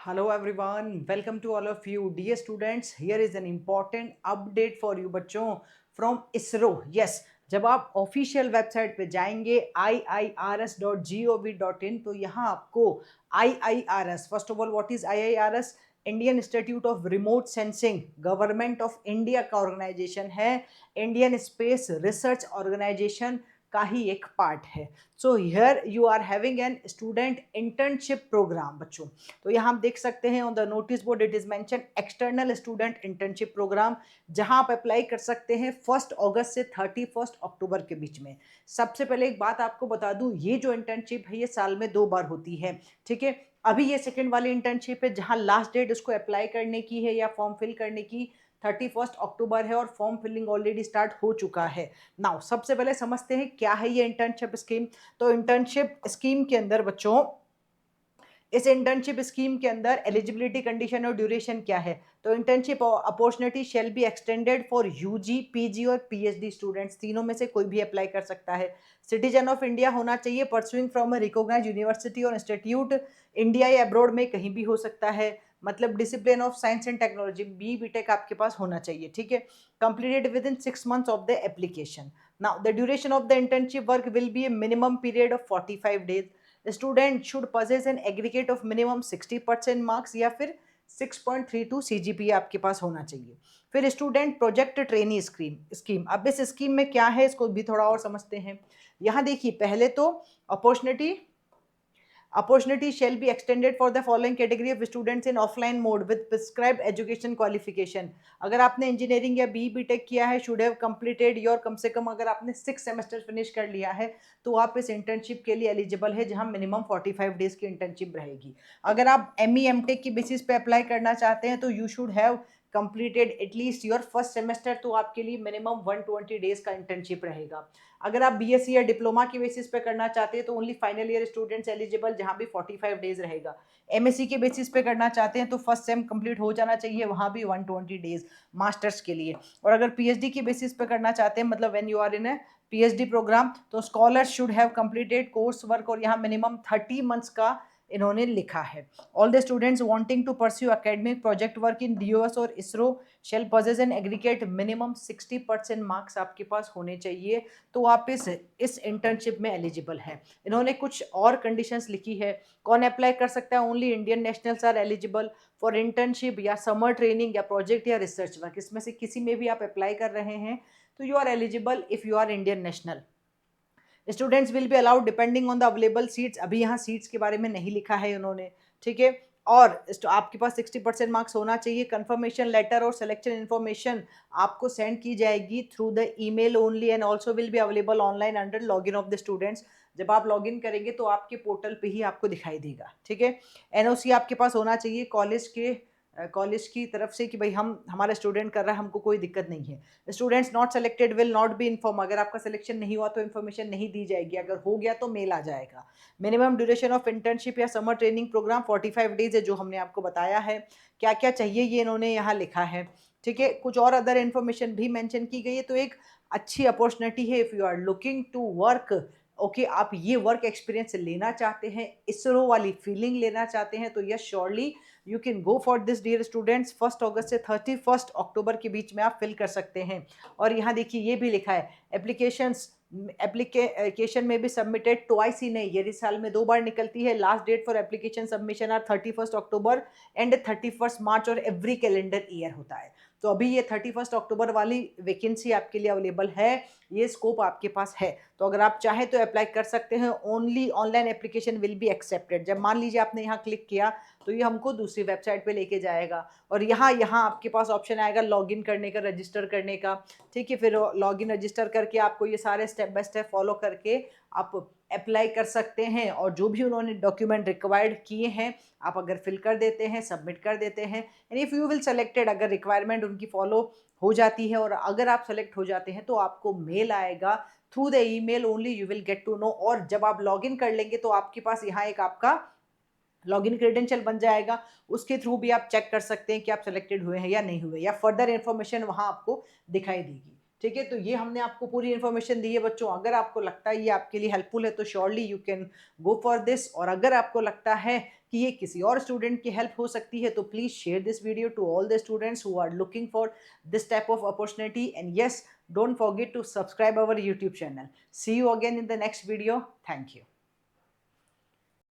Hello everyone, welcome to all of you. Dear students, here is an important update for you बच्चों from ISRO. Yes, जब आप official website पे जाएंगे iirs.gov.in तो यहाँ आपको IIRS, first of all what is IIRS? Indian institute of remote sensing, government of India का organisation है, इंडियन स्पेस रिसर्च ऑर्गेनाइजेशन का ही एक पार्ट है. So here you are having an student internship programme बच्चों. तो यहाँ हम देख सकते हैं on the notice board it is mention external student internship programme, जहां आप अप्लाई कर सकते हैं 1 अगस्त से 31 अक्टूबर के बीच में. सबसे पहले एक बात आपको बता दूं, ये जो इंटर्नशिप है ये साल में 2 बार होती है. ठीक है, अभी ये सेकेंड वाली इंटर्नशिप है जहां लास्ट डेट उसको अप्लाई करने की है या फॉर्म फिल करने की 31 अक्टूबर है और फॉर्म फिलिंग ऑलरेडी स्टार्ट हो चुका है. नाउ सबसे पहले समझते हैं क्या है ये इंटर्नशिप स्कीम. तो इंटर्नशिप स्कीम के अंदर बच्चों, इस इंटर्नशिप स्कीम के अंदर एलिजिबिलिटी कंडीशन और ड्यूरेशन क्या है. तो internship opportunity shall be extended for UG, PG और पीएचडी स्टूडेंट्स, तीनों में से कोई भी अप्लाई कर सकता है. सिटीजन ऑफ इंडिया होना चाहिए, pursuing from a recognised university और इंस्टीट्यूट, इंडिया या अब्रॉड में कहीं भी हो सकता है. मतलब discipline of science and technology, BTech आपके पास होना चाहिए. ठीक है, completed within 6 months of the application. Now the duration of the internship work will be a minimum period of 45 days. Student should possess an aggregate of minimum 60% marks या फिर 6.32 CGPA आपके पास होना चाहिए. फिर स्टूडेंट प्रोजेक्ट ट्रेनी स्कीम. अब इस scheme में क्या है इसको भी थोड़ा और समझते हैं. यहाँ देखिए, पहले तो opportunity shall be extended for the following category of students in offline mode with prescribed education qualification. अगर आपने इंजीनियरिंग या बीटेक किया है, शुड हैव कंप्लीटेड योर, कम से कम अगर आपने 6 सेमेस्टर फिनिश कर लिया है तो आप इस इंटर्नशिप के लिए एलिजिबल है, जहां मिनिमम 45 डेज की इंटर्नशिप रहेगी. अगर आप एमई एमटेक की बेसिस पे अप्लाई करना चाहते हैं तो you should have completed at least your first semester, तो आपके लिए मिनिमम 120 डेज का इंटर्नशिप रहेगा. अगर आप बीएससी या डिप्लोमा की बेसिस पे करना चाहते हैं तो only final year students eligible, जहां भी 45 डेज रहेगा. एमएससी के बेसिस पे करना चाहते हैं तो फर्स्ट सेम कंप्लीट हो जाना चाहिए, वहां भी 120 डेज मास्टर्स के लिए. और अगर पीएचडी की बेसिस पे करना चाहते हैं, मतलब when you are in a PhD program, तो scholar should have completed course work, और यहाँ मिनिमम 30 months का इन्होंने लिखा है. All the students wanting to pursue academic project work in DOS और ISRO shall possess an aggregate minimum 60% marks आपके पास होने चाहिए, तो आप इस इंटर्नशिप में एलिजिबल हैं. इन्होंने कुछ और कंडीशंस लिखी है. कौन अप्लाई कर सकता है? Only Indian nationals are eligible for internship या समर ट्रेनिंग या प्रोजेक्ट या रिसर्च वर्क. इसमें से किसी में भी आप अप्लाई कर रहे हैं तो you are eligible if you are Indian national. Students will be allowed depending on the available seats. अभी यहाँ सीट्स के बारे में नहीं लिखा है उन्होंने. ठीक है, और आपके पास 60% मार्क्स होना चाहिए. कंफर्मेशन लेटर और सिलेक्शन इन्फॉर्मेशन आपको सेंड की जाएगी through the email only and also will be available online under login of the students. जब आप लॉगिन करेंगे तो आपके पोर्टल पे ही आपको दिखाई देगा. ठीक है, एनओसी आपके पास होना चाहिए कॉलेज की तरफ से कि भाई हम हमारा स्टूडेंट कर रहा है, हमको कोई दिक्कत नहीं है. Students not selected will not be inform. अगर आपका सिलेक्शन नहीं हुआ तो इन्फॉर्मेशन नहीं दी जाएगी, अगर हो गया तो मेल आ जाएगा. मिनिमम ड्यूरेशन ऑफ इंटर्नशिप या समर ट्रेनिंग प्रोग्राम 45 डेज है, जो हमने आपको बताया है. क्या क्या चाहिए ये इन्होंने यहाँ लिखा है. ठीक है, कुछ और अदर इन्फॉर्मेशन भी मेंशन की गई है. तो एक अच्छी अपॉर्चुनिटी है if you are looking to work. Okay, आप ये वर्क एक्सपीरियंस लेना चाहते हैं, इसरो वाली फीलिंग लेना चाहते हैं, तो yes surely you can go for this dear students. 1 अगस्त से 31 अक्टूबर के बीच में आप फिल कर सकते हैं. और यहाँ देखिए ये भी लिखा है, एप्लीकेशन में भी सबमिटेड ट्वाइस ही नहीं, यदि साल में 2 बार निकलती है. Last date for application submission are 31 October and 31 March और एवरी कैलेंडर ईयर होता है. तो अभी ये 31 अक्टूबर वाली वैकेंसी आपके लिए अवेलेबल है, ये स्कोप आपके पास है. तो अगर आप चाहें तो अप्लाई कर सकते हैं. Only online application will be accepted. जब मान लीजिए आपने यहाँ क्लिक किया तो ये हमको दूसरी वेबसाइट पे लेके जाएगा, और यहाँ आपके पास ऑप्शन आएगा लॉगिन करने का, रजिस्टर करने का. ठीक है, फिर लॉगिन रजिस्टर करके आपको ये सारे स्टेप बाय स्टेप फॉलो करके आप अप्लाई कर सकते हैं. और जो भी उन्होंने डॉक्यूमेंट रिक्वायर्ड किए हैं आप अगर फिल कर देते हैं, सबमिट कर देते हैं, and if you will selected, अगर रिक्वायरमेंट उनकी फॉलो हो जाती है और अगर आप सेलेक्ट हो जाते हैं तो आपको मेल आएगा through the email only you will get to know. और जब आप लॉगिन कर लेंगे तो आपके पास यहाँ एक आपका लॉगिन क्रेडेंशियल बन जाएगा, उसके थ्रू भी आप चेक कर सकते हैं कि आप सेलेक्टेड हुए हैं या नहीं हुए, या फर्दर इन्फॉर्मेशन वहाँ आपको दिखाई देगी. ठीक है, तो ये हमने आपको पूरी इन्फॉर्मेशन दी है बच्चों। अगर आपको लगता है ये आपके लिए हेल्पफुल है तो surely you can go for this, और अगर आपको लगता है कि ये किसी और स्टूडेंट की हेल्प हो सकती है तो please share this video to all the students who are looking for this type of opportunity. And yes, don't forget to subscribe our YouTube channel. See you again in the next video. Thank you.